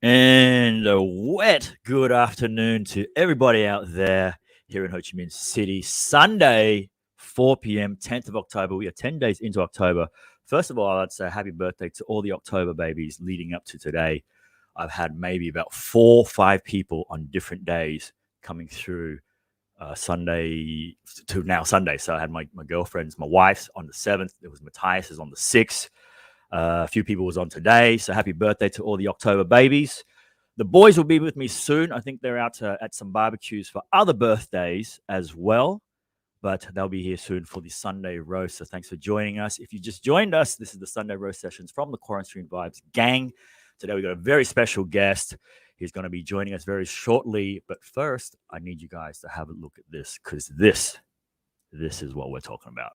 And a wet good afternoon to everybody out there here in Ho Chi Minh City. Sunday, 4 p.m., 10th of October. We are 10 days into October. First of all, I'd say happy birthday to all the October babies leading up to today. I've had maybe about 4 or 5 people on different days coming through Sunday to now Sunday. So I had my girlfriend's, my wife's on the 7th. There was Matthias's on the 6th. A few people was on today, so happy birthday to all the October babies. The boys will be with me soon. I think they're out at some barbecues for other birthdays as well, but they'll be here soon for the Sunday roast. So thanks for joining us. If you just joined us, this is the Sunday roast sessions from the QuaranStream Vibes gang. Today we've got a very special guest. He's going to be joining us very shortly, but first I need you guys to have a look at this because this is what we're talking about.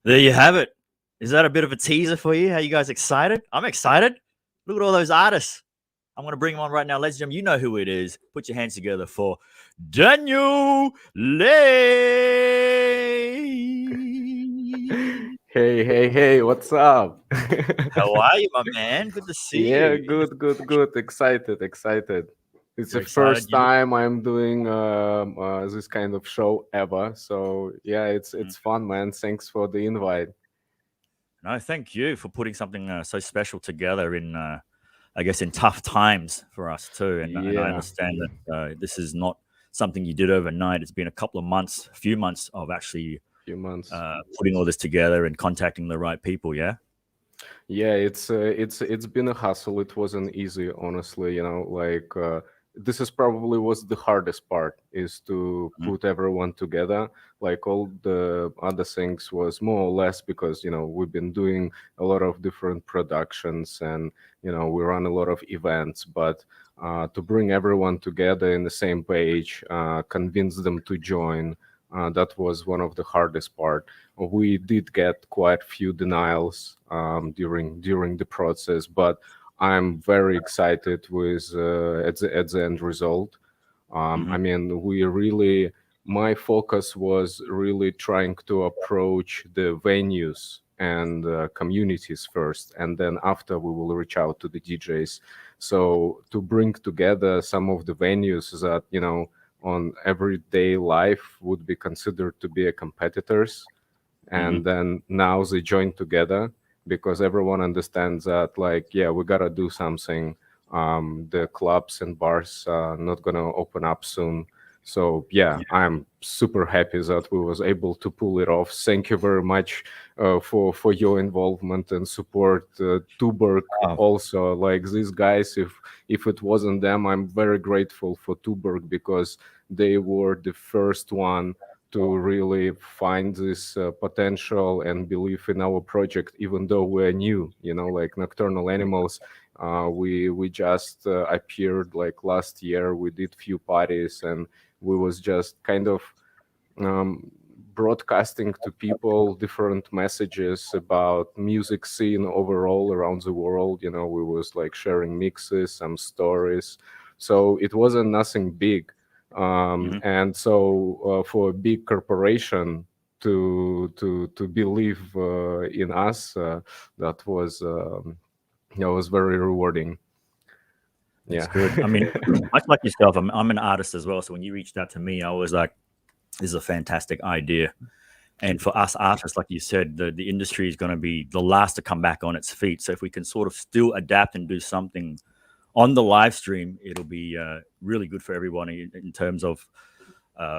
There you have it. Is that a bit of a teaser for you? Are you guys excited? I'm excited. Look at all those artists. I'm going to bring them on right now. Ladies and gentlemen, you know who it is. Put your hands together for Daniel Lay. Hey, what's up? How are you, my man? Good to see Yeah, you. good. Excited. It's You're the first excited? time I'm doing this kind of show ever. So yeah, it's fun, man. Thanks for the invite. No, thank you for putting something so special together in, I guess, in tough times for us too. And I Yeah, understand that this is not something you did overnight. It's been a few months of actually few months. putting all this together and contacting the right people. Yeah. Yeah, it's been a hustle. It wasn't easy, honestly. This is probably was the hardest part is to put everyone together. Like all the other things was more or less because we've been doing a lot of different productions and we run a lot of events, but to bring everyone together in the same page, convince them to join. That was one of the hardest part. We did get quite a few denials during the process, but I'm very excited with at the end result. I mean, my focus was really trying to approach the venues and communities first, and then after we will reach out to the DJs. So to bring together some of the venues that on everyday life would be considered to be a competitors, and then now they join together because everyone understands that we gotta do something. The clubs and bars are not gonna open up soon, so I'm super happy that we was able to pull it off. Thank you very much for your involvement and support. Tuborg also, like these guys, if it wasn't them, I'm very grateful for Tuborg because they were the first one to really find this potential and believe in our project, even though we're new. Like Nocturnal Animals, we just appeared like last year. We did few parties and we was just kind of broadcasting to people different messages about music scene overall around the world. We was like sharing mixes, some stories, so it wasn't nothing big. And so for a big corporation to believe in us, that was very rewarding. That's good. I mean, much like yourself, I'm an artist as well. So when you reached out to me, I was like, this is a fantastic idea. And for us artists, like you said, the industry is going to be the last to come back on its feet. So if we can sort of still adapt and do something on the live stream, it'll be really good for everyone in terms of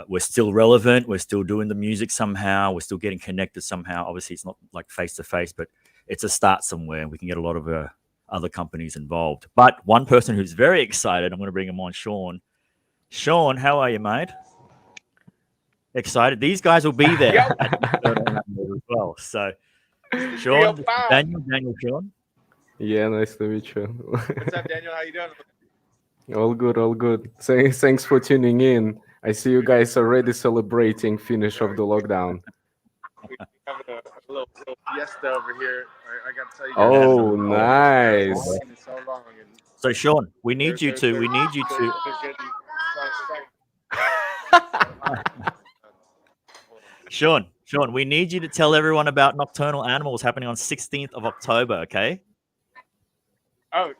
we're still relevant. We're still doing the music somehow. We're still getting connected somehow. Obviously, it's not like face to face, but it's a start somewhere. We can get a lot of other companies involved. But one person who's very excited, I'm going to bring him on, Sean. Sean, how are you, mate? Excited. These guys will be there at Nocturnal Animal as well. So, Sean, Daniel, Sean. Yeah, nice to meet you. What's up, Daniel? How you doing? All good, all good. Thanks for tuning in. I see you guys already celebrating finish of the lockdown. We're having a little fiesta over here. I got to tell you guys. Oh, nice. So long, so Sean, we need you to. Sean, we need you to tell everyone about Nocturnal Animals happening on 16th of October, okay? Oh,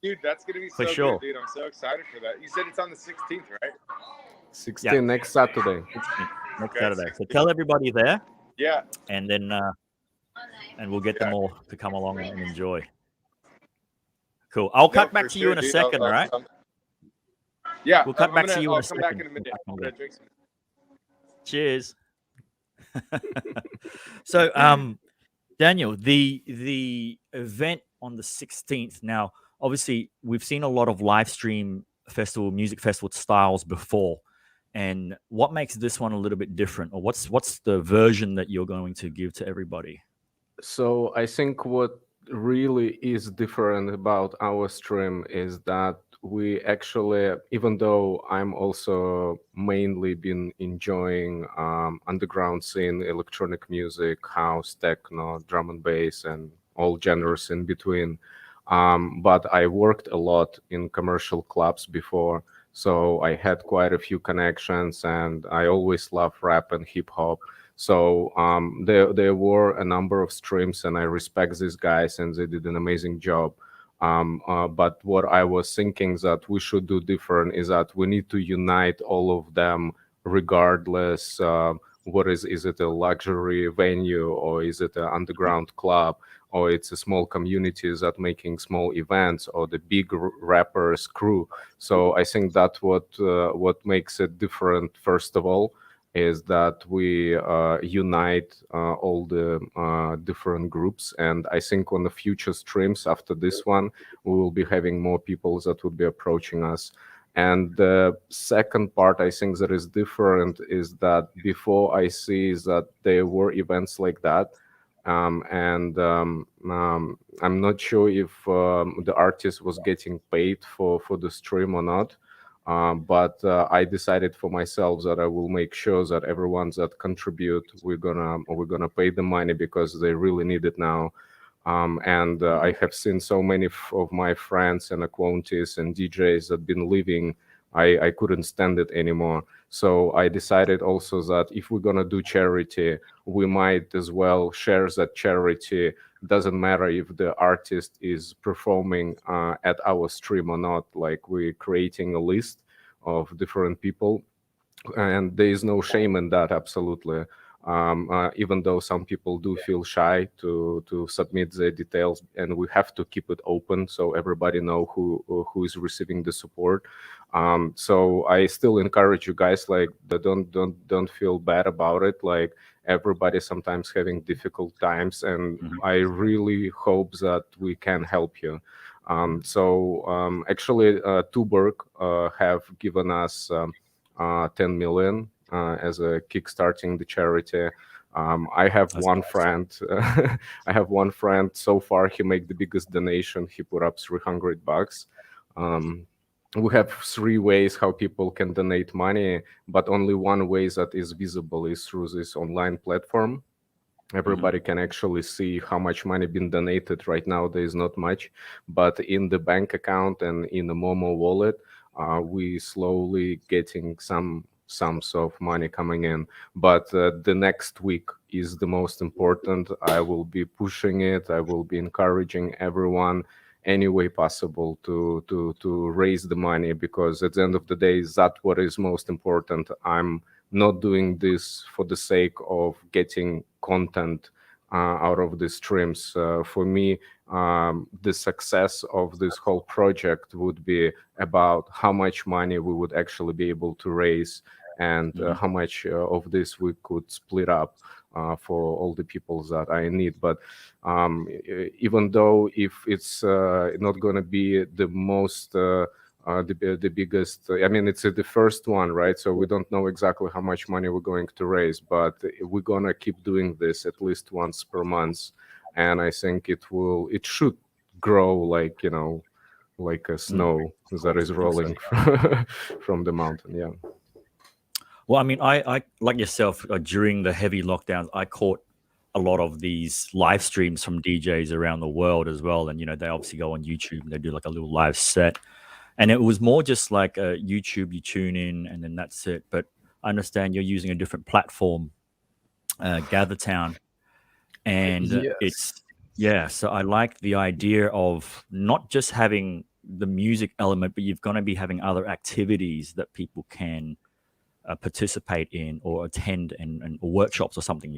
dude, that's going to be so For sure. good, dude. I'm so excited for that. You said it's on the 16th, right? 16th, next Saturday. Next Saturday. So tell everybody there. Yeah. And then and we'll get them all to come along and enjoy. Cool. I'll cut back to you in a second, all right? Yeah. We'll cut back to you in a second. second. I'll come back in a minute. I'm gonna drink some. Cheers. So, Daniel, the event on the 16th. Now, obviously, we've seen a lot of live stream music festival styles before. And what makes this one a little bit different, or what's the version that you're going to give to everybody? So I think what really is different about our stream is that we actually, even though I'm also mainly been enjoying underground scene, electronic music, house, techno, drum and bass, and all genres in between, but I worked a lot in commercial clubs before. So I had quite a few connections, and I always loved rap and hip hop. So there were a number of streams, and I respect these guys, and they did an amazing job. But what I was thinking that we should do different is that we need to unite all of them, regardless. What is it a luxury venue, or is it an underground club, or it's a small community that making small events, or the big rappers crew. So I think that what makes it different, first of all, is that we unite all the different groups. And I think on the future streams after this one, we will be having more people that would be approaching us. And the second part I think that is different is that before I see that there were events like that, and I'm not sure if the artist was getting paid for the stream or not. But I decided for myself that I will make sure that everyone that contribute, we're gonna pay the money, because they really need it now. And I have seen so many of my friends and acquaintances and DJs that been leaving. I couldn't stand it anymore. So I decided also that if we're gonna do charity, we might as well share that charity. Doesn't matter if the artist is performing at our stream or not. Like, we're creating a list of different people, and there is no shame in that, absolutely. Even though some people do feel shy to submit their details, and we have to keep it open so everybody know who is receiving the support. So I still encourage you guys, like, don't feel bad about it. Like, everybody sometimes having difficult times, and I really hope that we can help you. Actually, Tuborg have given us 10 million as a kickstarting the charity. I have one friend. I have one friend. So far, he made the biggest donation. He put up $300. We have 3 ways how people can donate money, but only one way that is visible is through this online platform. Everybody can actually see how much money been donated. Right now, there is not much, but in the bank account and in the Momo wallet, we slowly getting some sums of money coming in. But the next week is the most important. I will be pushing it. I will be encouraging everyone any way possible to raise the money, because at the end of the day, that's what is most important. I'm not doing this for the sake of getting content out of the streams. For me, the success of this whole project would be about how much money we would actually be able to raise, and how much of this we could split up. for all the people that I need. But even though if it's not going to be the most the biggest, I mean, it's the first one, right? So we don't know exactly how much money we're going to raise, but we're gonna keep doing this at least once per month, and I think it should grow like, like a snow that is rolling from the mountain. Yeah. Well, I mean, I like yourself, during the heavy lockdowns, I caught a lot of these live streams from DJs around the world as well. And, they obviously go on YouTube and they do like a little live set. And it was more just like a YouTube, you tune in and then that's it. But I understand you're using a different platform, GatherTown. And Yes. so I like the idea of not just having the music element, but you've going to be having other activities that people can participate in or attend and workshops or something.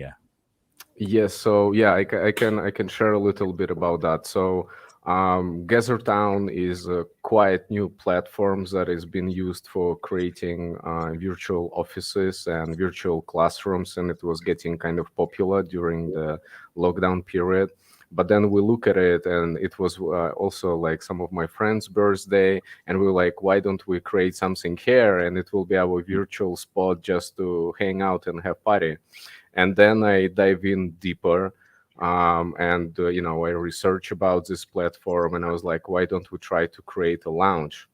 Yes, so yeah, I can share a little bit about that. So GatherTown is a quite new platform that is being used for creating virtual offices and virtual classrooms, and it was getting kind of popular during the lockdown period. But then we look at it, and it was also like some of my friends' birthday, and we were like, why don't we create something here, and it will be our virtual spot just to hang out and have party. And then I dive in deeper, and I research about this platform, and I was like, why don't we try to create a lounge?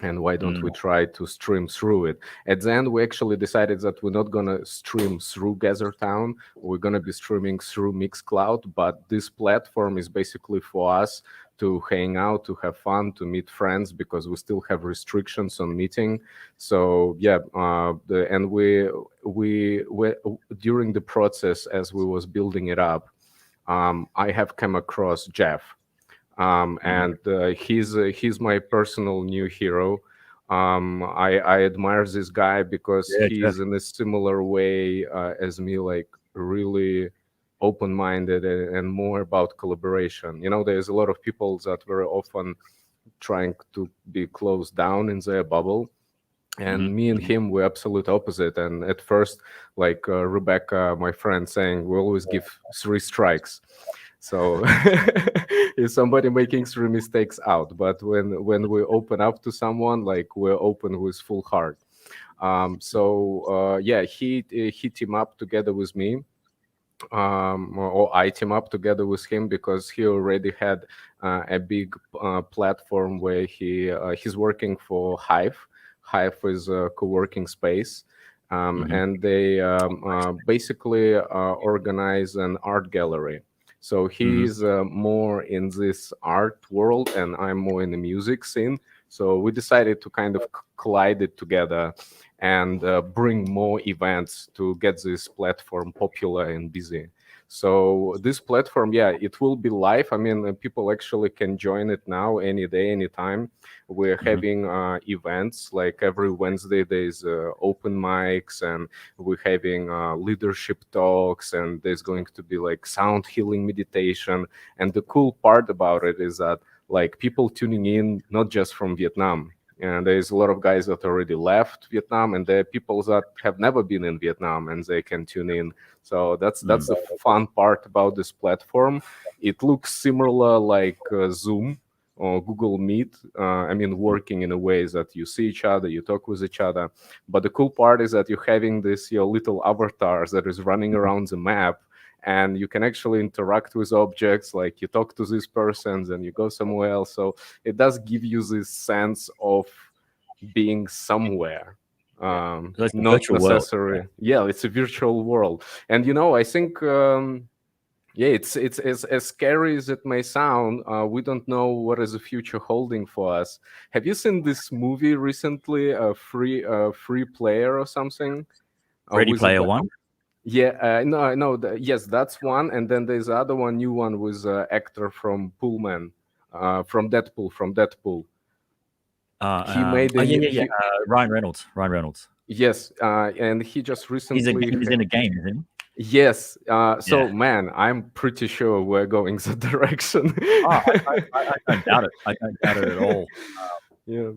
And why don't we try to stream through it? At the end, we actually decided that we're not going to stream through GatherTown. We're going to be streaming through Mixcloud. But this platform is basically for us to hang out, to have fun, to meet friends, because we still have restrictions on meeting. So yeah, and we during the process as we was building it up, I have come across Jeff. And he's my personal new hero. I admire this guy because he's in a similar way as me, like really open-minded and more about collaboration. There's a lot of people that very often trying to be closed down in their bubble. And me and him were absolute opposite. And at first, like Rebecca, my friend, saying, we always give 3 strikes. So if somebody making 3 mistakes out, but when we open up to someone, like we're open with full heart. He team up together with me, or I team up together with him because he already had a big platform where he's working for Hive. Hive is a co-working space. And they basically organize an art gallery. So he's more in this art world, and I'm more in the music scene. So we decided to kind of collide it together and bring more events to get this platform popular and busy. So this platform, it will be live. I mean, people actually can join it now, any day, anytime. We're having events like every Wednesday. There's open mics, and we're having leadership talks, and there's going to be like sound healing meditation. And the cool part about it is that like people tuning in not just from Vietnam. And there's a lot of guys that already left Vietnam, and there are people that have never been in Vietnam, and they can tune in. So that's the fun part about this platform. It looks similar like Zoom or Google Meet. I mean, working in a way that you see each other, you talk with each other. But the cool part is that you're having your little avatar that is running around the map, and you can actually interact with objects, like you talk to these persons and you go somewhere else. So it does give you this sense of being somewhere. Like Not necessary. It's a virtual world. And I think it's as scary as it may sound. We don't know what is the future holding for us. Have you seen this movie recently, Free Player or something? Ready Player One? Yeah, no, yes, that's one. And then there's the other one, new one with actor from Pullman, from Deadpool. He made Ryan Reynolds. Yes, and he just recently... He's in a game, isn't he? Yes. Man, I'm pretty sure we're going that direction. I don't doubt it. I don't doubt it at all. Yeah.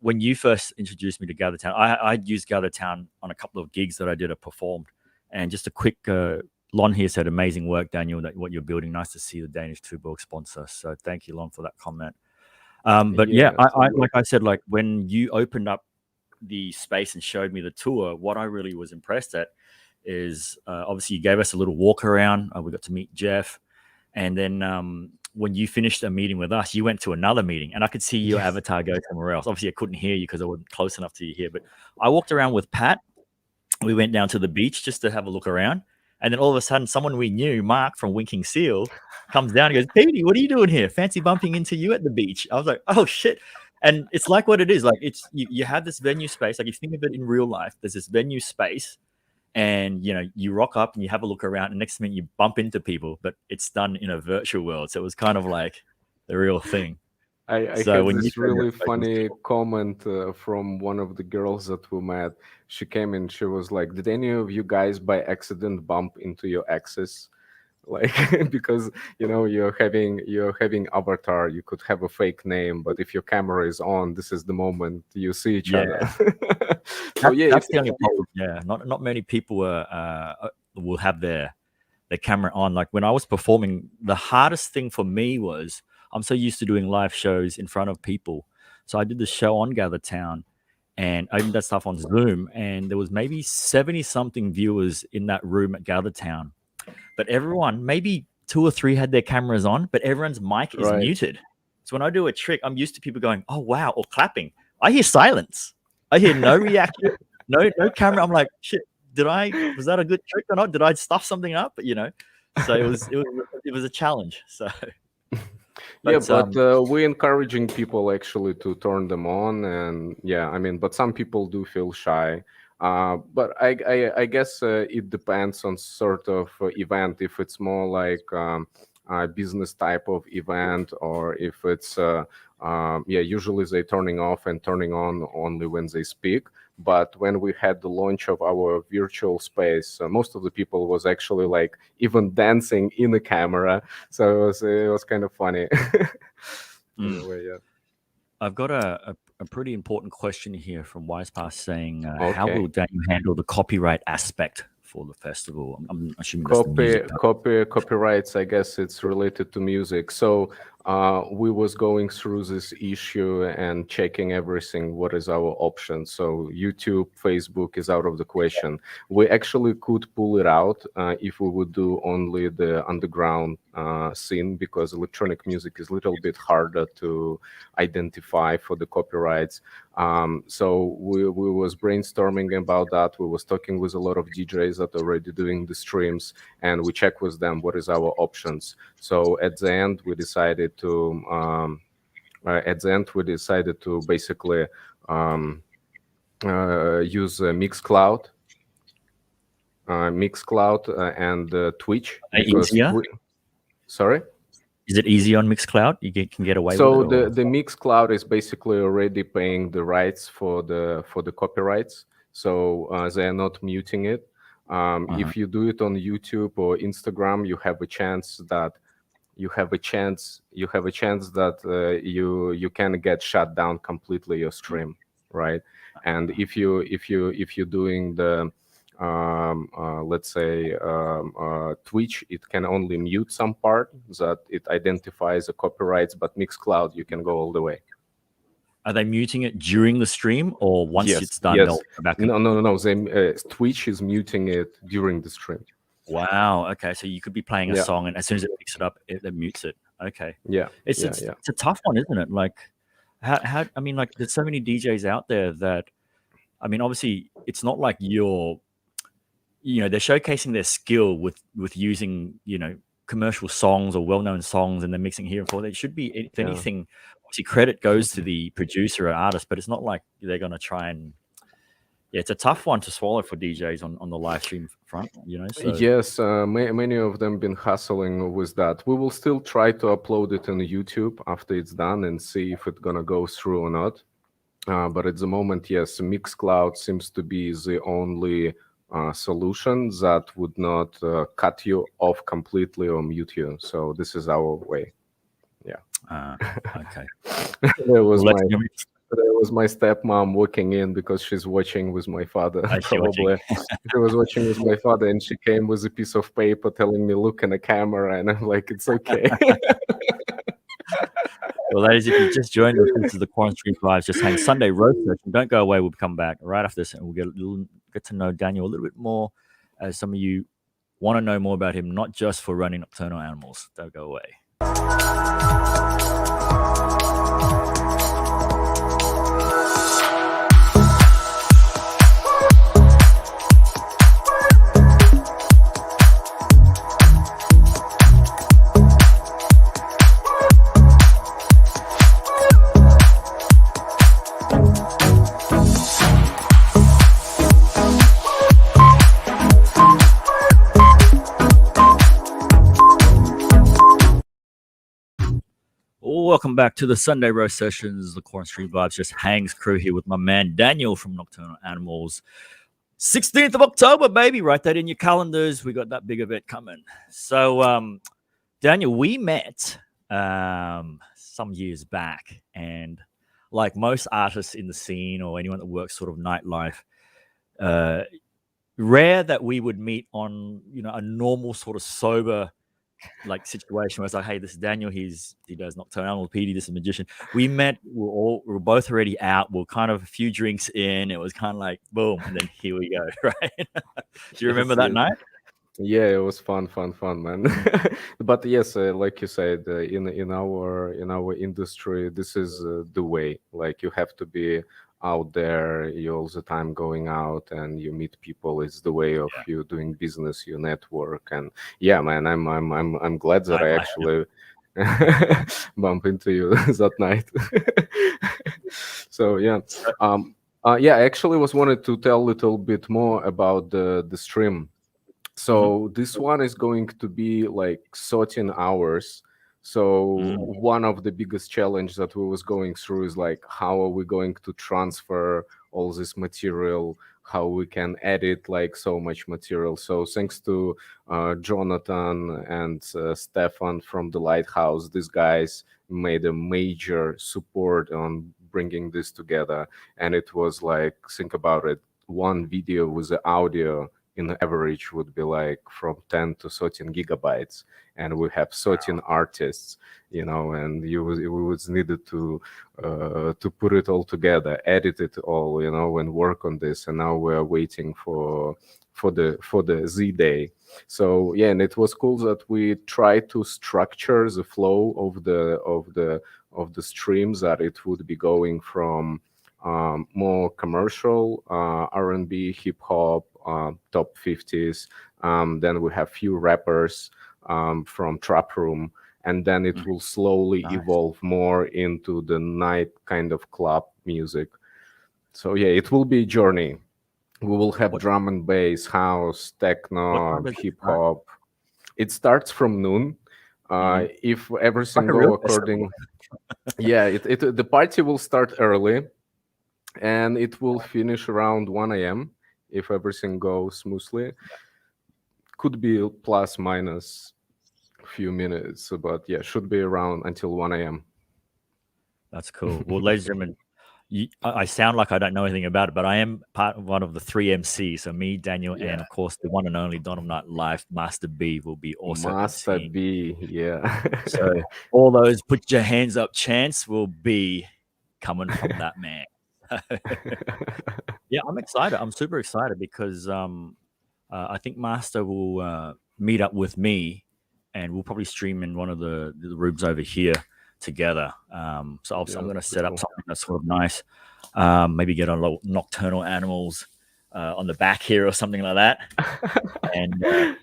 When you first introduced me to GatherTown, I'd used GatherTown on a couple of gigs that I did or performed. And just a quick, Lon here said, amazing work, Daniel, that what you're building. Nice to see the Danish Tuborg sponsor. So thank you, Lon, for that comment. But yeah, I like I said, like when you opened up the space and showed me the tour, what I really was impressed at is obviously you gave us a little walk around. We got to meet Jeff. And then when you finished a meeting with us, you went to another meeting, and I could see your avatar go somewhere else. Obviously, I couldn't hear you because I wasn't close enough to you here. But I walked around with Pat. We went down to the beach just to have a look around. And then all of a sudden, someone we knew, Mark from Winking Seal, comes down and goes, Petey, what are you doing here? Fancy bumping into you at the beach. I was like, oh, shit. And it's like what it is. Like it's you have this venue space. Like if you think of it in real life, there's this venue space. And you rock up and you have a look around, and next minute you bump into people, but it's done in a virtual world, so it was kind of like the real thing. I had this really funny comment from one of the girls that we met. She came in, she was like, did any of you guys by accident bump into your exes? Like because you're having avatar, you could have a fake name, but if your camera is on, this is the moment you see each other. So that's the only problem. Yeah, not many people will have their camera on. Like when I was performing, the hardest thing for me was I'm so used to doing live shows in front of people. So I did the show on Gather Town, and I did that stuff on Zoom, and there was maybe 70 something viewers in that room at Gather Town. But everyone, maybe 2 or 3 had their cameras on, but everyone's mic is muted. So when I do a trick, I'm used to people going, oh, wow, or clapping. I hear silence. I hear no reaction, no camera. I'm like, shit, was that a good trick or not? Did I stuff something up? So it was a challenge. So but we're encouraging people actually to turn them on. And but some people do feel shy. But I guess it depends on sort of event. If it's more like a business type of event, or if it's usually they turning off and turning on only when they speak. But when we had the launch of our virtual space, most of the people was actually like even dancing in the camera. So it was kind of funny. In a way, yeah. I've got a pretty important question here from WisePass saying, how will Daniel handle the copyright aspect for the festival? I'm assuming that's the music. Copyrights, I guess it's related to music. So we was going through this issue and checking everything, what is our option. So YouTube, Facebook is out of the question. We actually could pull it out if we would do only the underground scene, because electronic music is a little bit harder to identify for the copyrights. So we was brainstorming about that. We was talking with a lot of DJs that are already doing the streams, and we check with them what is our options. So at the end we decided to basically use Mixcloud and Twitch. Sorry? Is it easy on Mixcloud? You can get away with it? So the Mixcloud is basically already paying the rights for the copyrights. So they are not muting it. If you do it on YouTube or Instagram, you have a chance that you can get shut down completely your stream, right? And if you're doing the let's say Twitch, it can only mute some part that it identifies the copyrights, but Mixcloud you can go all the way. Are they muting it during the stream, or once it's done? Yes. They'll come back? No. Twitch is muting it during the stream. Wow. Okay. So you could be playing a song, and as soon as it picks it up, it mutes it. Okay. Yeah. It's a tough one, isn't it? Like, how? I mean, like, there's so many DJs out there that, I mean, obviously, it's not like they're showcasing their skill with using commercial songs or well-known songs, and they're mixing here and there. It should be, if anything, obviously credit goes to the producer or artist, but it's not like they're going to try and. Yeah, it's a tough one to swallow for DJs on the live stream front, So. Yes, many of them been hustling with that. We will still try to upload it on YouTube after it's done and see if it's gonna go through or not. But at the moment, yes, Mixcloud seems to be the only solution that would not cut you off completely or mute you. So this is our way. Yeah. Okay. That was my stepmom walking in because she's watching with my father. Is she watching? Probably she was watching with my father, and she came with a piece of paper telling me, "Look in the camera," and I'm like, "It's okay." Well, ladies, if you just joined us, this is the QuaranStream Vibes Just Hang Sunday roast session. Don't go away. We'll come back right after this, and we'll get to know Daniel a little bit more, as some of you want to know more about him, not just for running nocturnal animals. Don't go away. Welcome back to the Sunday roast sessions. The QuaranStream Vibes Just Hangs crew here with my man Daniel from Nocturnal Animals. 16th of October, baby. Write that in your calendars. We got that big event coming. So, Daniel, we met some years back, and like most artists in the scene or anyone that works sort of nightlife, rare that we would meet on a normal sort of sober like situation where it's like, hey, this is Daniel. He does Nocturnal Animal. PD, this is Magician. We met. We were both already out. We're kind of a few drinks in. It was kind of like boom, and then here we go. Right? Do you remember that night? Yeah, it was fun, man. But yes, like you said, in our industry, this is the way. Like you have to be out there. You all the time going out and you meet people. It's the way of you doing business. You network, and yeah, man, I'm glad that I actually bump into you that night. So yeah, yeah, I actually was wanted to tell a little bit more about the stream. So this one is going to be like 13 hours. So one of the biggest challenge that we was going through is like, how are we going to transfer all this material, how we can edit like so much material. So thanks to Jonathan and Stefan from the Lighthouse, these guys made a major support on bringing this together. And it was like, think about it, one video with the audio in average would be like from 10 to 13 gigabytes, and we have 13 artists, and we was needed to put it all together, edit it all, and work on this. And now we're waiting for the Z Day. So yeah, and it was cool that we try to structure the flow of the streams, that it would be going from more commercial R&B, hip hop, top 50s. Then we have few rappers from Trap Room, and then it will slowly evolve more into the night kind of club music. So yeah, it will be a journey. We will have drum and bass, house, techno, hip hop. It starts from noon. If everything go according, yeah, the party will start early, and it will finish around 1 a.m. if everything goes smoothly. Could be plus minus a few minutes, but yeah, should be around until 1 a.m. That's cool. Well, ladies and gentlemen, I sound like I don't know anything about it, but I am one of the 3 MCs. So me, Daniel, and of course the one and only Donald Night Live, Master B, will be also Master MCing. B, yeah. So all those put your hands up chants will be coming from that man. Yeah, I'm excited. I'm super excited because I think Master will meet up with me, and we'll probably stream in one of the rooms over here together. So I'm going to set up something that's sort of nice. Maybe get a little Nocturnal Animals on the back here or something like that. And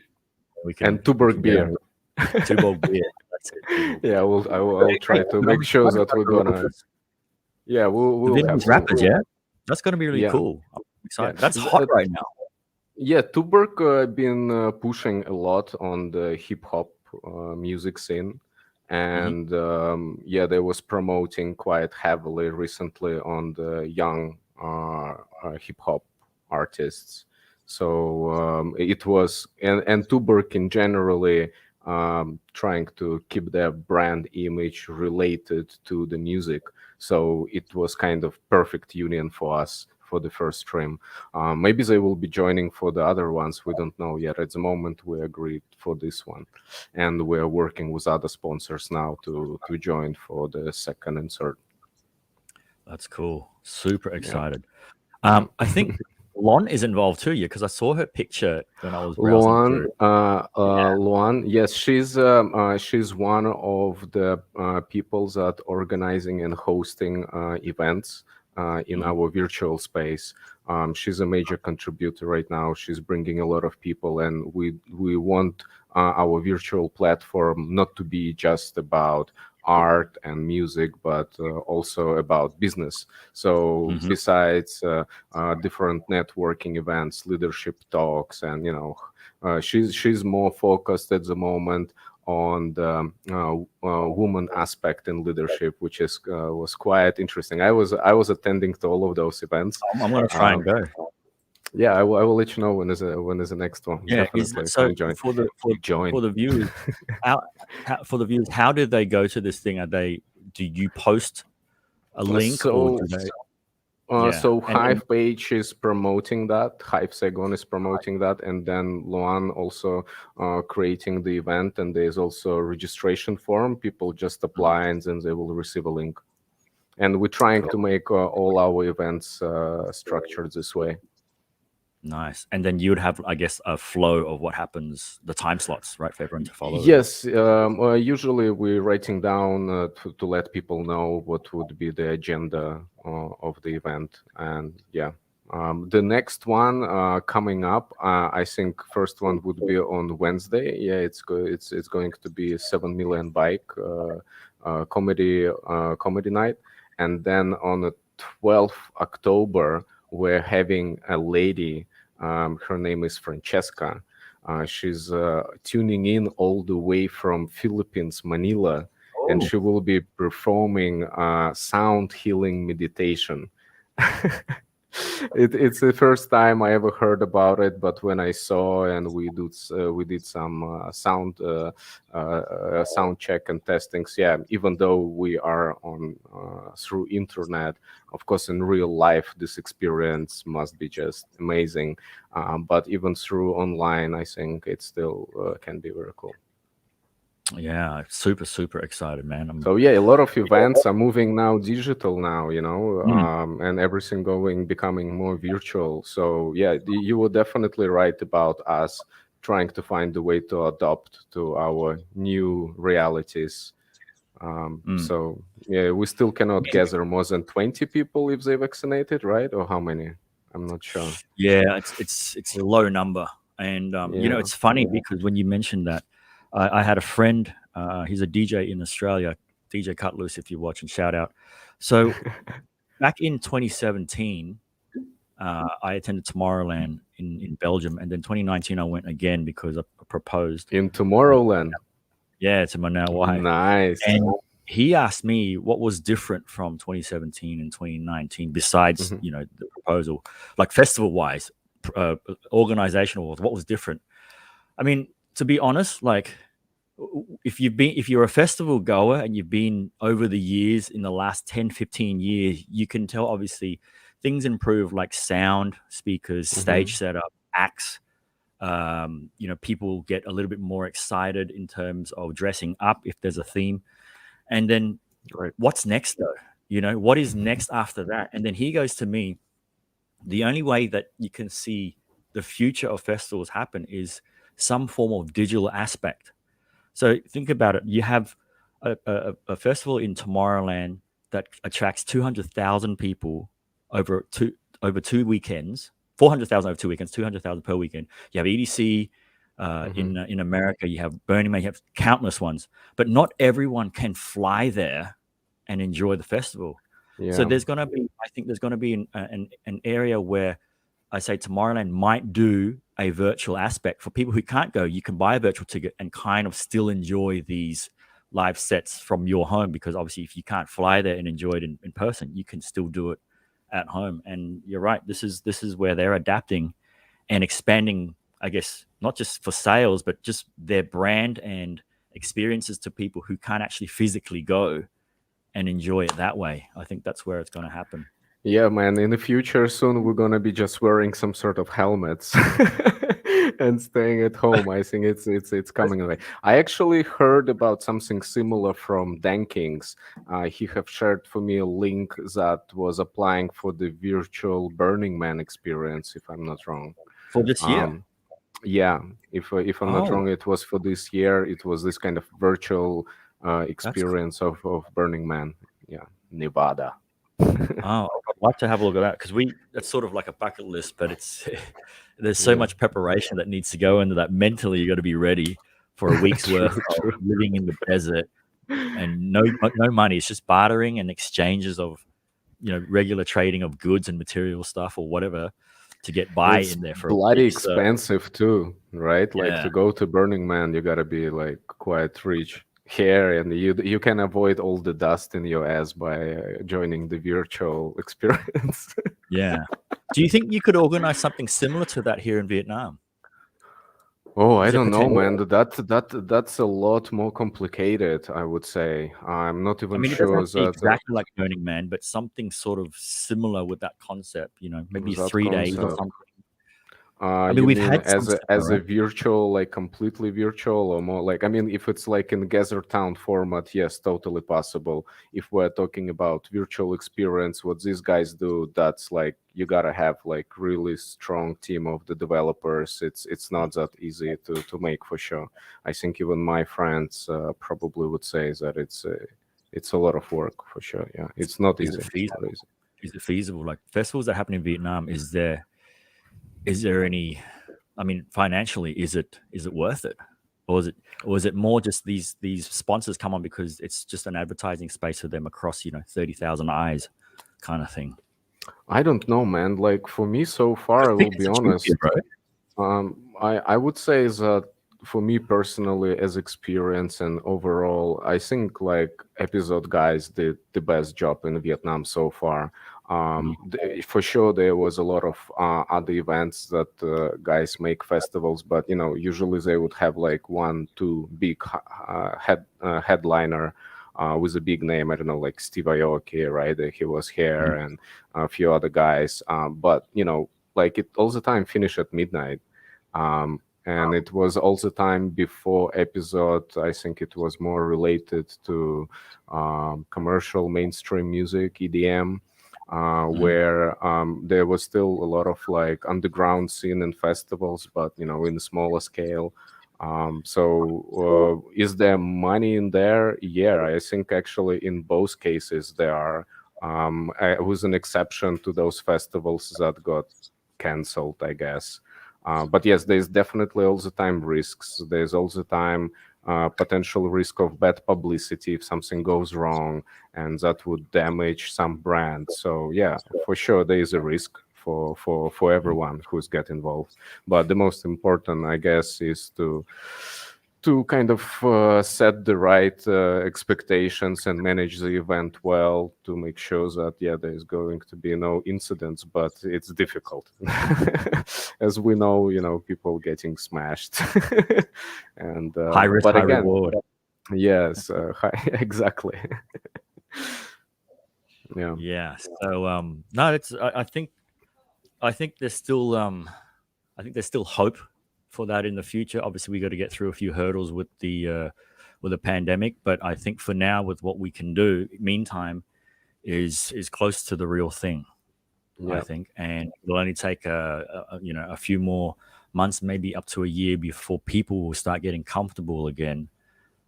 we can Tuborg beer. Tuborg beer. That's it. Yeah, I will try to make sure that we're gonna. Yeah, we'll have rappers. Yeah, that's gonna be really cool. I'm excited. Yeah. That's hot right now. Yeah, Tuborg been pushing a lot on the hip hop music scene, and yeah, they was promoting quite heavily recently on the young hip hop artists. So it was, and Tuborg in generally trying to keep their brand image related to the music. So it was kind of perfect union for us for the first stream. Maybe they will be joining for the other ones. We don't know yet. At the moment, we agreed for this one, and we're working with other sponsors now to join for the second and third. That's cool. Super excited. Yeah. I think Lon is involved too, yeah, because I saw her picture when I was browsing Luan, through. Luan, yes, she's one of the people that organizing and hosting events in our virtual space. She's a major contributor right now. She's bringing a lot of people, and we want our virtual platform not to be just about art and music, but also about business. So Mhm. besides different networking events, leadership talks, and she's more focused at the moment on the woman aspect in leadership, which was quite interesting. I was attending to all of those events. I'm going to try and go. Yeah, I will let you know when is the next one. Yeah, Definitely so come join. for the Join. viewers, how did they go to this thing? Do you post a link or So do they? Yeah, so and Hive page is promoting that. Hive Saigon is promoting that, and then Luan also creating the event. And there's also a registration form. People just apply, and then they will receive a link. And we're trying to make all our events structured this way. nice. And then you would have, I guess, a flow of what happens, the time slots, right, for everyone to follow. Yes, usually we're writing down to let people know what would be the agenda of the event. And yeah, the next one coming up, I think first one would be on Wednesday. Yeah, it's going to be 7 million bike comedy night, and then on the 12th October we're having a lady. Her name is Francesca. She's tuning in all the way from Philippines, Manila, and she will be performing sound healing meditation. It's the first time I ever heard about it, but when I saw and we did some sound check and testings. Yeah, even though we are on through internet, of course, in real life, this experience must be just amazing. But even through online, I think it still can be very cool. Yeah, super excited, man. So yeah, a lot of events are moving now digital now, and everything becoming more virtual. So yeah, you were definitely right about us trying to find a way to adopt to our new realities. So yeah, we still cannot gather more than 20 people if they vaccinated, right? Or how many? I'm not sure. Yeah, it's a low number, and Yeah. it's funny because when you mentioned that, I had a friend. He's a DJ in Australia, DJ Cut Loose. If you're watching, shout out. So back in 2017, I attended Tomorrowland in Belgium, and then 2019 I went again because I proposed. In Tomorrowland. Yeah, to my now wife. Nice. And he asked me what was different from 2017 and 2019 besides the proposal, like festival wise, organizational wise, what was different. I mean, to be honest, like if you're a festival goer and you've been over the years in the last 10 15 years, you can tell obviously things improve, like sound, speakers, stage setup, acts. People get a little bit more excited in terms of dressing up if there's a theme. And then what's next though? What is next after that? And then he goes to me, the only way that you can see the future of festivals happen is some form of digital aspect. So think about it. You have a festival in Tomorrowland that attracts 200,000 people over two weekends, 400,000 over 2 weekends, 200,000 per weekend. You have EDC in America. You have Burning Man. You have countless ones, but not everyone can fly there and enjoy the festival. Yeah. So I think there's going to be an area where I say Tomorrowland might do a virtual aspect for people who can't go. You can buy a virtual ticket and kind of still enjoy these live sets from your home, because obviously if you can't fly there and enjoy it in person, you can still do it at home. And you're right, this is where they're adapting and expanding I guess, not just for sales, but just their brand and experiences to people who can't actually physically go and enjoy it that way. I think that's where it's going to happen. Yeah, man. In the future, soon we're gonna be just wearing some sort of helmets and staying at home. I think it's coming away. I actually heard about something similar from Dan Kings. He have shared for me a link that was applying for the virtual Burning Man experience, if I'm not wrong. For this year. Yeah, if I'm not wrong, it was for this year. It was this kind of virtual experience of Burning Man. Yeah, Nevada. Oh, I'd like to have a look at that because that's sort of like a bucket list, but it's there's so much preparation that needs to go into that. Mentally, you got to be ready for a week's worth of living in the desert and no money. It's just bartering and exchanges of, regular trading of goods and material stuff or whatever to get by in there for bloody a week. expensive too, right? Like to go to Burning Man, you gotta be like quite rich here, and you can avoid all the dust in your ass by joining the virtual experience. Yeah. Do you think you could organize something similar to that here in Vietnam? Oh, I don't know, man. That's a lot more complicated, I would say. I'm not even It sure doesn't have to be that exactly like Burning Man, but something sort of similar with that concept. Maybe that 3 days or concept. something. You we've mean had as some a similar, virtual, like completely virtual, or more like, if it's like in Gather Town format, yes, totally possible. If we're talking about virtual experience, what these guys do, that's like you gotta have like really strong team of the developers. It's not that easy to make for sure. I think even my friends probably would say that it's a lot of work for sure. Yeah, it's not is easy. it feasible? Is it feasible? Like festivals that happen in Vietnam, is there any? Financially, is it worth it, or is it more just these sponsors come on because it's just an advertising space for them across 30,000 eyes, kind of thing? I don't know, man. Like for me so far, I will be honest. I would say that for me personally, as experience and overall, I think like episode guys did the best job in Vietnam so far. For sure, there was a lot of other events that guys make festivals, but usually they would have like 1, 2 big headliner. With a big name, I don't know, like Steve Aoki, right? He was here, and a few other guys. But like it all the time finished at midnight. And it was all the time before episode. I think it was more related to commercial mainstream music, EDM, where there was still a lot of like underground scene and festivals, but in a smaller scale. So is there money in there? Yeah, I think actually in both cases there are. With an exception to those festivals that got canceled, I guess. But yes, there's definitely all the time risks. There's all the time potential risk of bad publicity if something goes wrong, and that would damage some brand. So yeah, for sure there is a risk for everyone who's get involved. But the most important, I guess, is to kind of set the right expectations and manage the event well to make sure that there is going to be no incidents. But it's difficult, as we know, people getting smashed, and High risk, but high again, reward. yes, exactly. Yeah. So no, it's I think there's still hope for that in the future. Obviously, we got to get through a few hurdles with the pandemic, but I think for now, with what we can do, meantime, is close to the real thing. I think, and it'll only take a few more months, maybe up to a year, before people will start getting comfortable again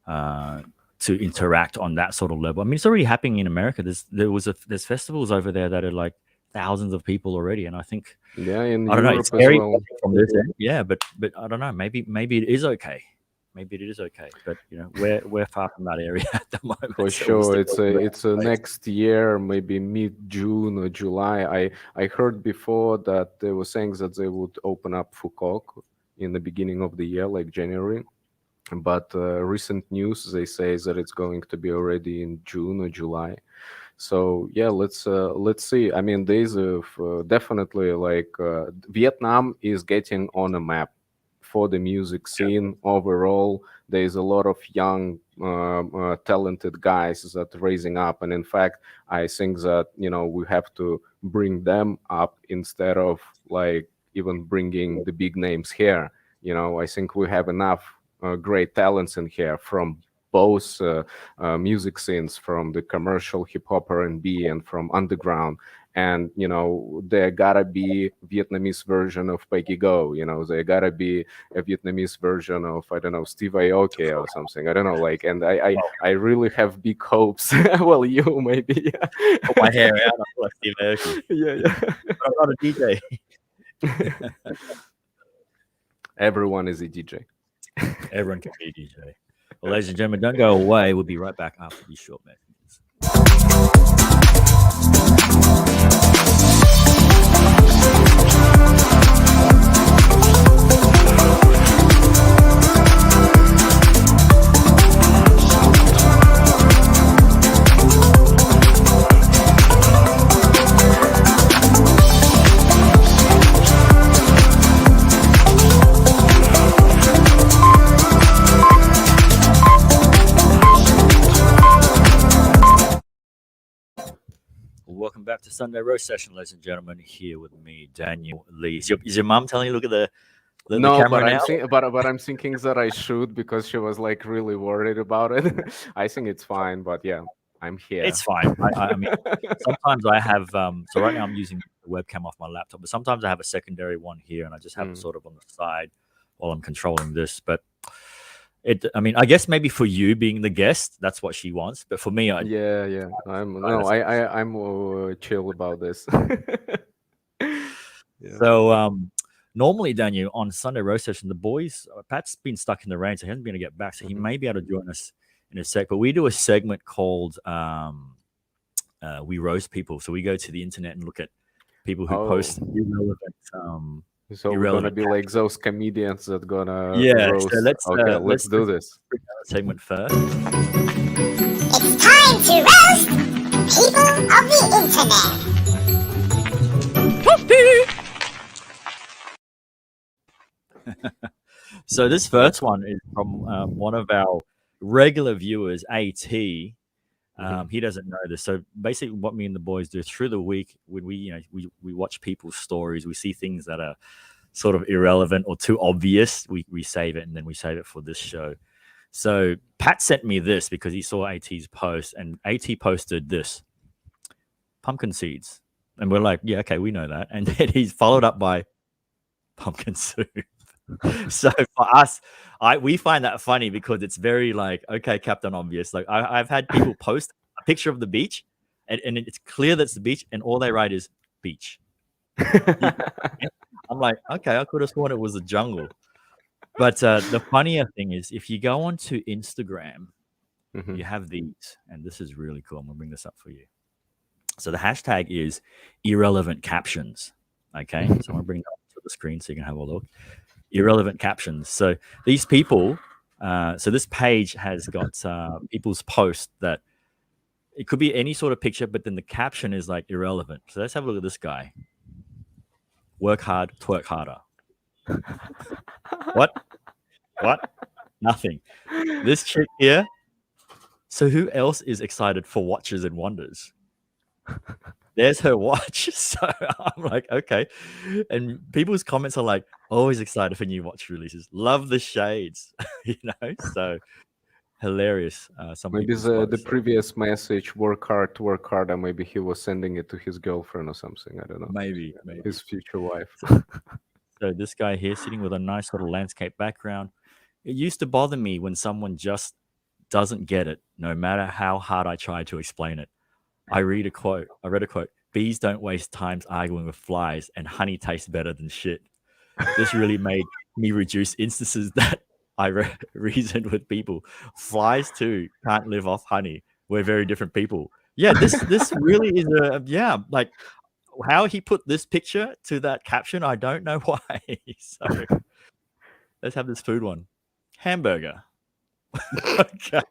to interact on that sort of level. It's already happening in America. There's festivals over there that are like thousands of people already, and I think in I don't Europe know. It's as scary well. from this end, yeah, but I don't know. Maybe it is okay. Maybe it is okay, but we're far from that area at the moment. For so we'll sure, stick with it's a next year, maybe mid-June or July. I heard before that they were saying that they would open up Phuket in the beginning of the year, like January. But recent news, they say that it's going to be already in June or July. So yeah, let's see. There's definitely like Vietnam is getting on a map. for the music scene overall. There's a lot of young, talented guys that are raising up, and in fact, I think that we have to bring them up instead of like even bringing the big names here. I think we have enough great talents in here from both music scenes, from the commercial hip hop R&B and from underground. And there gotta be Vietnamese version of Peggy Go. There gotta be a Vietnamese version of, I don't know, Steve Aoki or something. I don't know. Like, and I really have big hopes. Well, you maybe. Yeah. Put my hair out. I'm like Steve Aoki. Yeah. But I'm not a DJ. Everyone is a DJ. Everyone can be a DJ. Well, ladies and gentlemen, don't go away. We'll be right back after these short messages. Welcome back to Sunday Roast Session, ladies and gentlemen. Here with me, Daniel Lee. Is your mom telling you look at the No, camera but now? but I'm thinking that I should, because she was like really worried about it. I think it's fine, but yeah, I'm here. It's fine. I mean, sometimes I have. So right now I'm using the webcam off my laptop, but sometimes I have a secondary one here, and I just have it sort of on the side while I'm controlling this. But I mean, I guess maybe for you being the guest, that's what she wants. But for me, yeah. I'm chill about this. Yeah. So normally, Daniel, on Sunday Roast Session, the boys, Pat's been stuck in the rain, so he hasn't been able to get back. So he may be able to join us in a sec. But we do a segment called We Roast People. So we go to the internet and look at people who post irrelevant. So we're gonna be like those comedians that gonna roast. So let's do this segment first. It's time to roast people of the internet. So this first one is from one of our regular viewers, AT. He doesn't know this. So basically, what me and the boys do through the week, when we watch people's stories, we see things that are sort of irrelevant or too obvious. We save it, and then we save it for this show. So Pat sent me this because he saw AT's post, and AT posted this: pumpkin seeds, and we're like, yeah, okay, we know that. And then he's followed up by pumpkin soup. So for us, we find that funny because it's very like, okay, Captain Obvious. Like I've had people post a picture of the beach, and it's clear that's the beach, and all they write is beach. I'm like, okay, I could have sworn it was a jungle. But the funnier thing is, if you go onto Instagram, you have these, and this is really cool. I'm gonna bring this up for you. So the hashtag is irrelevant captions. Okay, so I'm gonna bring it up to the screen so you can have a look. Irrelevant captions. So these people, so this page has got people's posts that it could be any sort of picture, but then the caption is like irrelevant. So let's have a look at this guy. Work hard, twerk harder. What? Nothing. This chick here. So who else is excited for Watches and Wonders? There's her watch. So I'm like, okay. And people's comments are like, always excited for new watch releases. Love the shades. So hilarious. Maybe the previous message, work hard, twerk harder. Maybe he was sending it to his girlfriend or something. I don't know. Maybe. His future wife. So this guy here sitting with a nice little landscape background. It used to bother me when someone just doesn't get it, no matter how hard I try to explain it. I read a quote. Bees don't waste time arguing with flies, and honey tastes better than shit. This really made me reduce instances that I reasoned with people. Flies too can't live off honey. We're very different people. Yeah, this really is like how he put this picture to that caption. I don't know why. So let's have this food one. Hamburger. Okay.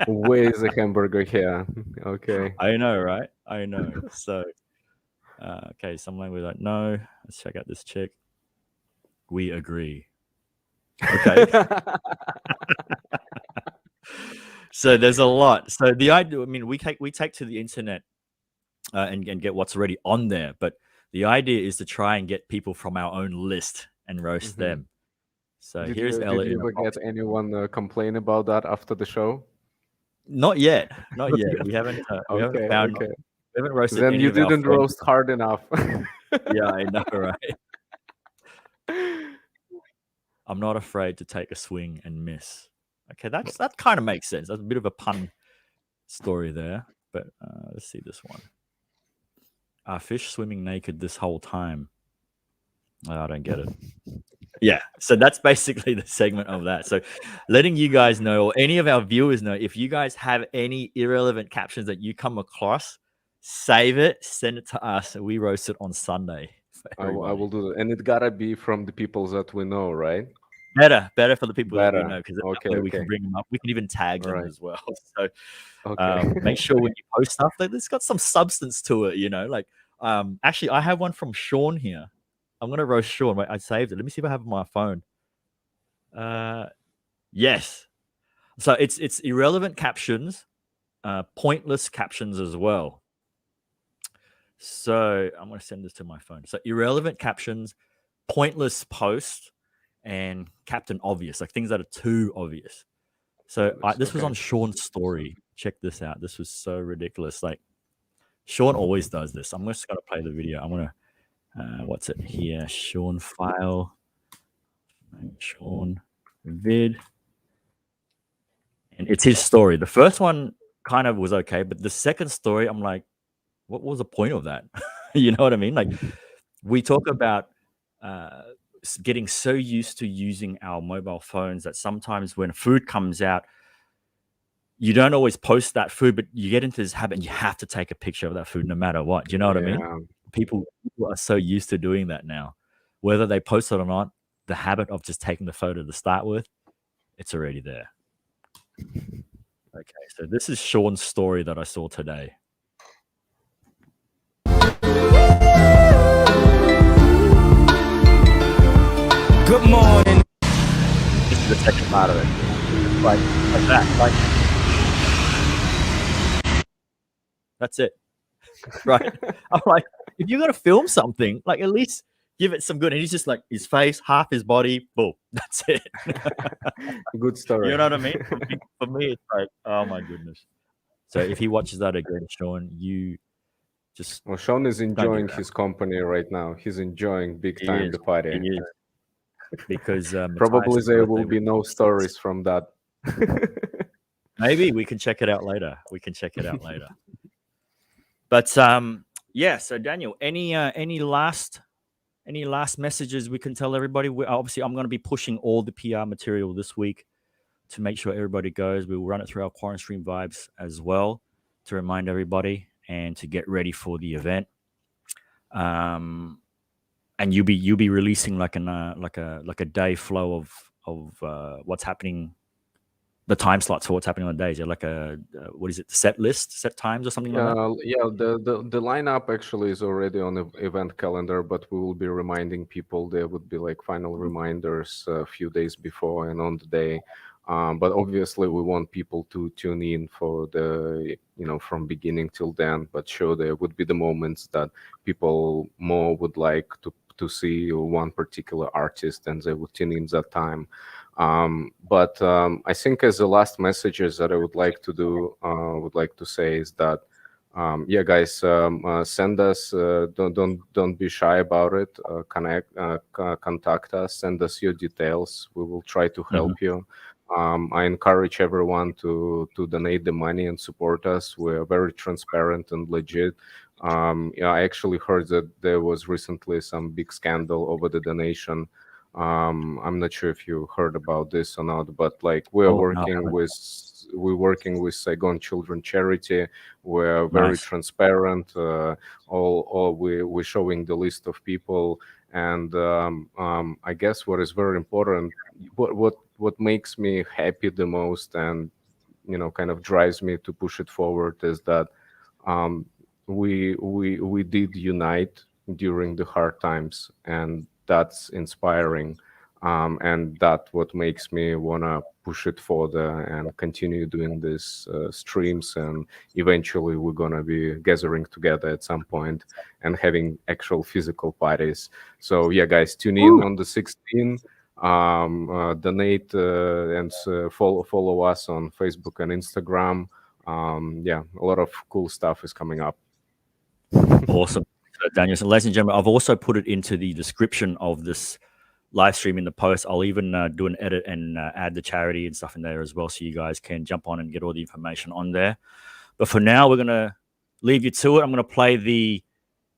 Where is the hamburger here? Okay. I know, right? I know. So, okay, some language like, no. Let's check out this chick. We agree. Okay. So there's a lot. So the idea, I mean, we take to the internet and get what's already on there, but the idea is to try and get people from our own list and roast Mhm. them. So Did here's you Ella did in you a ever box. get anyone complain about that after the show? Not yet, not yet. We haven't Okay, found okay. we haven't roasted Then any you of our didn't friends. roast hard enough. Yeah, I know, right? I'm not afraid to take a swing and miss. Okay, that kind of makes sense. That's a bit of a pun story there, but let's see this one. Are fish swimming naked this whole time? Oh, I don't get it. Yeah, so that's basically the segment of that. So letting you guys know, or any of our viewers know, if you guys have any irrelevant captions that you come across, save it, send it to us, and we roast it on Sunday for I will everybody. do that, and it gotta be from the people that we know, right? Better for the people that we Better. know, because Okay, that way we okay. can bring them up. We can even tag them Right. as well. So Okay. make sure when you post stuff that it's got some substance to it, you know. Like actually, I have one from Sean here. I'm gonna roast Sean. Wait, I saved it. Let me see if I have it on my phone. Yes. So it's irrelevant captions, pointless captions as well. So I'm gonna send this to my phone. So irrelevant captions, pointless posts, and Captain Obvious, like things that are too obvious. So this was on Sean's story. Check this out. This was so ridiculous. Like Sean always does this. I'm just gonna play the video. I'm gonna what's it here? Sean file. Sean vid. And it's his story. The first one kind of was okay, but the second story, I'm like, what was the point of that? You know what I mean? Like, we talk about getting so used to using our mobile phones that sometimes when food comes out, you don't always post that food, but you get into this habit and you have to take a picture of that food no matter what. Do you know what I mean? Yeah. People are so used to doing that now. Whether they post it or not, the habit of just taking the photo to start with, it's already there. Okay, so this is Sean's story that I saw today. Good morning. This is the second part of it. It's like that. Like that's it. Right. I'm like, if you're gonna film something, like at least give it some good. And he's just like his face, half his body, boom. That's it. Good story. You know what I mean? For me, it's like, oh my goodness. So if he watches that again, Sean, you just Well, Sean is do enjoying that. his company right now. He's enjoying big He time is. the party. He is. Because Probably Matthias' there birthday will be was no on the 6th. stories from that. Maybe we can check it out later. But yeah. So Daniel, any last messages we can tell everybody? Obviously, I'm going to be pushing all the PR material this week to make sure everybody goes. We will run it through our QuaranStream vibes as well to remind everybody and to get ready for the event. And you'll be releasing like a day flow of what's happening, the time slots for what's happening on the days. Yeah, like a what is it? Set list, set times, or something like that. Yeah, the lineup actually is already on the event calendar, but we will be reminding people. There would be like final reminders a few days before and on the day. But obviously, we want people to tune in for the, from beginning till then. But sure, there would be the moments that people more would like to see one particular artist, and they would tune in that time. But I think as the last messages that I would like to say is that, yeah, guys, send us. Don't be shy about it. Contact us. Send us your details. We will try to help you. I encourage everyone to donate the money and support us. We're very transparent and legit. Yeah, I actually heard that there was recently some big scandal over the donation. I'm not sure if you heard about this or not, but like we're working with Saigon Children Charity. We're very transparent. We're showing the list of people, and I guess what is very important, what makes me happy the most, and kind of drives me to push it forward, is that we did unite during the hard times, and that's inspiring. and that what makes me wanna push it further and continue doing these streams, and eventually we're gonna be gathering together at some point and having actual physical parties. So yeah, guys, tune in on the 16th. Donate and follow us on Facebook and Instagram. Yeah, a lot of cool stuff is coming up. Awesome. So, Daniel, so ladies and gentlemen, I've also put it into the description of this live stream in the post. I'll even do an edit and add the charity and stuff in there as well, so you guys can jump on and get all the information on there. But for now, we're going to leave you to it. I'm going to play the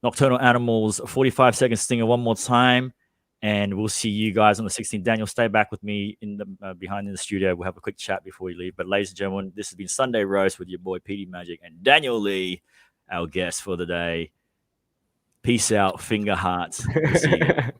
Nocturnal Animals 45-second stinger one more time, and we'll see you guys on the 16th. Daniel, stay back with me in the behind in the studio. We'll have a quick chat before we leave. But ladies and gentlemen, this has been Sunday Roast with your boy PD Magic and Daniel Lee, our guest for the day. Peace out, finger hearts. We'll see you again.